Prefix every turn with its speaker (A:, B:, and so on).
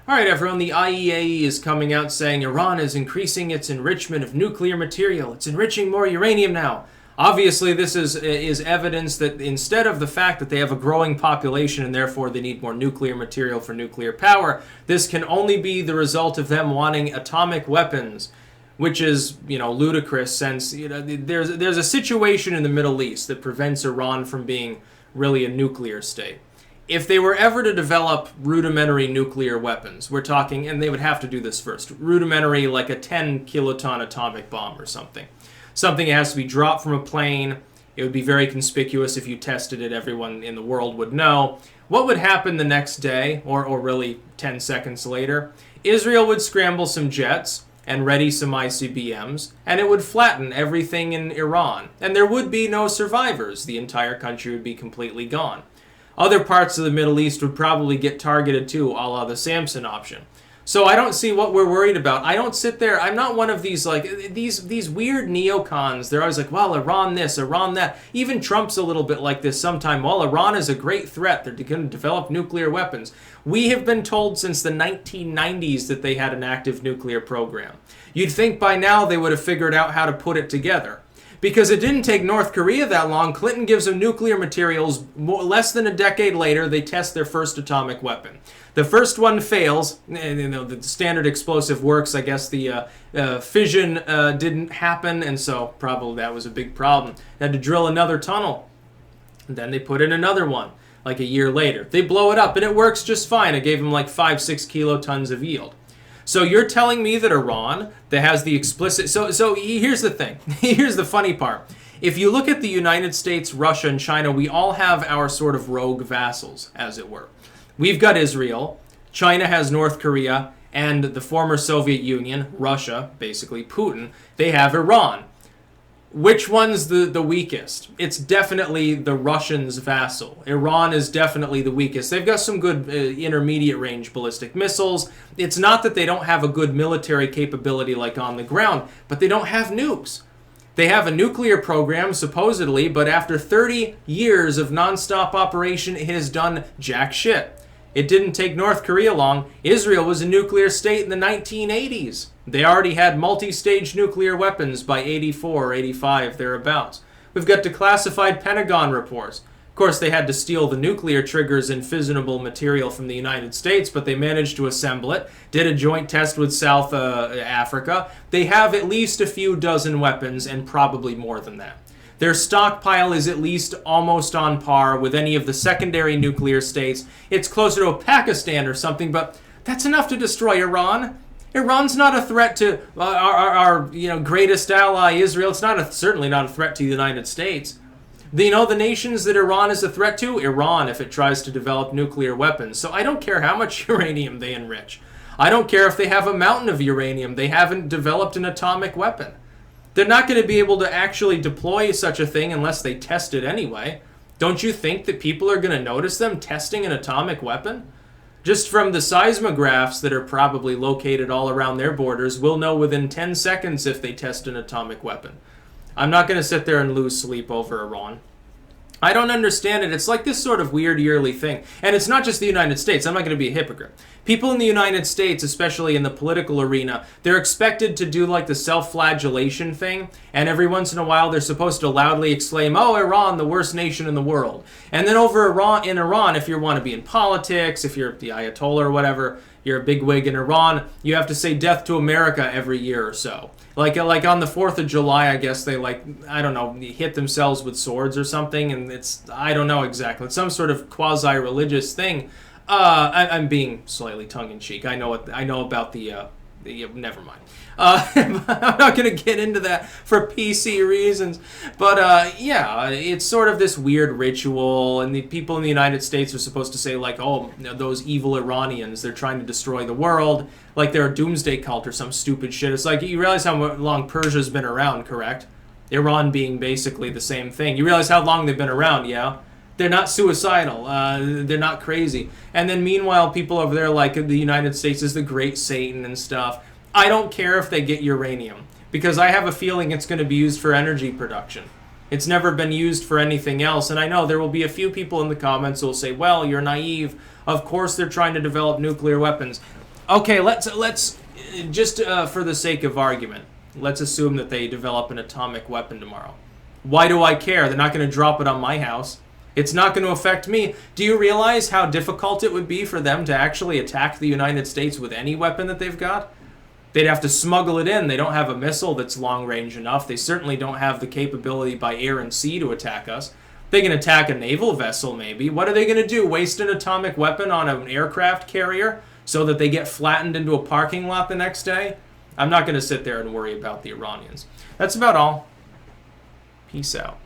A: All right, everyone, the IEA is coming out saying Iran is increasing its enrichment of nuclear material. It's enriching more uranium now. Obviously, this is evidence that instead of the fact that they have a growing population and therefore they need more nuclear material for nuclear power, this can only be the result of them wanting atomic weapons, which is, ludicrous since, there's a situation in the Middle East that prevents Iran from being really a nuclear state. If they were ever to develop rudimentary nuclear weapons, we're talking, and they would have to do this first, rudimentary like a 10 kiloton atomic bomb or something. Something that has to be dropped from a plane. It would be very conspicuous if you tested it. Everyone in the world would know. What would happen the next day, or really 10 seconds later? Israel would scramble some jets and ready some ICBMs, and it would flatten everything in Iran. And there would be no survivors. The entire country would be completely gone. Other parts of the Middle East would probably get targeted too, a la the Samson option. So I don't see what we're worried about. I don't sit there. I'm not one of these these weird neocons. They're always like, well, Iran this, Iran that. Even Trump's a little bit like this sometime. Well, Iran is a great threat. They're going to develop nuclear weapons. We have been told since the 1990s that they had an active nuclear program. You'd think by now they would have figured out how to put it together. Because it didn't take North Korea that long. Clinton gives them nuclear materials. Less than a decade later, they test their first atomic weapon. The first one fails. The standard explosive works. I guess the fission didn't happen, and so probably that was a big problem. They had to drill another tunnel. And then they put in another one, like a year later. They blow it up, and it works just fine. It gave them like 5-6 kilotons of yield. So you're telling me that Iran, that has the explicit... So here's the thing. Here's the funny part. If you look at the United States, Russia, and China, we all have our sort of rogue vassals, as it were. We've got Israel, China has North Korea, and the former Soviet Union, Russia, basically Putin, they have Iran. Which one's the weakest? It's definitely the Russians' vassal. Iran is definitely the weakest. They've got some good intermediate range ballistic missiles. It's not that they don't have a good military capability like on the ground, but they don't have nukes. They have a nuclear program, supposedly, but after 30 years of nonstop operation, it has done jack shit. It didn't take North Korea long. Israel was a nuclear state in the 1980s. They already had multi-stage nuclear weapons by 84 or 85, thereabouts. We've got declassified Pentagon reports. Of course, they had to steal the nuclear triggers and fissionable material from the United States, but they managed to assemble it, did a joint test with South Africa. They have at least a few dozen weapons, and probably more than that. Their stockpile is at least almost on par with any of the secondary nuclear states. It's closer to Pakistan or something, but that's enough to destroy Iran. Iran's not a threat to our greatest ally, Israel. It's certainly not a threat to the United States. The nations that Iran is a threat to? Iran, if it tries to develop nuclear weapons. So I don't care how much uranium they enrich. I don't care if they have a mountain of uranium. They haven't developed an atomic weapon. They're not going to be able to actually deploy such a thing unless they test it anyway. Don't you think that people are going to notice them testing an atomic weapon? Just from the seismographs that are probably located all around their borders, we'll know within 10 seconds if they test an atomic weapon. I'm not going to sit there and lose sleep over Iran. I don't understand it. It's like this sort of weird yearly thing. And it's not just the United States. I'm not going to be a hypocrite. People in the United States, especially in the political arena, they're expected to do like the self-flagellation thing. And every once in a while, they're supposed to loudly exclaim, oh, Iran, the worst nation in the world. And then over in Iran, if you want to be in politics, if you're the Ayatollah or whatever, you're a bigwig in Iran, you have to say death to America every year or so. Like on the 4th of July, I guess they hit themselves with swords or something, and I don't know exactly. It's some sort of quasi-religious thing. I'm being slightly tongue-in-cheek. I know about the never mind. I'm not going to get into that for PC reasons. But it's sort of this weird ritual, and the people in the United States are supposed to say, like, oh, those evil Iranians, they're trying to destroy the world, like they're a doomsday cult or some stupid shit. It's like, you realize how long Persia's been around, correct? Iran being basically the same thing. You realize how long they've been around, yeah? They're not suicidal. They're not crazy. And then meanwhile, people over there, like the United States is the great Satan and stuff. I don't care if they get uranium, because I have a feeling it's going to be used for energy production. It's never been used for anything else, and I know there will be a few people in the comments who will say, well, you're naive. Of course they're trying to develop nuclear weapons. Okay, let's just for the sake of argument, let's assume that they develop an atomic weapon tomorrow. Why do I care? They're not going to drop it on my house. It's not going to affect me. Do you realize how difficult it would be for them to actually attack the United States with any weapon that they've got? They'd have to smuggle it in. They don't have a missile that's long range enough. They certainly don't have the capability by air and sea to attack us. They can attack a naval vessel, maybe. What are they going to do? Waste an atomic weapon on an aircraft carrier so that they get flattened into a parking lot the next day? I'm not going to sit there and worry about the Iranians. That's about all. Peace out.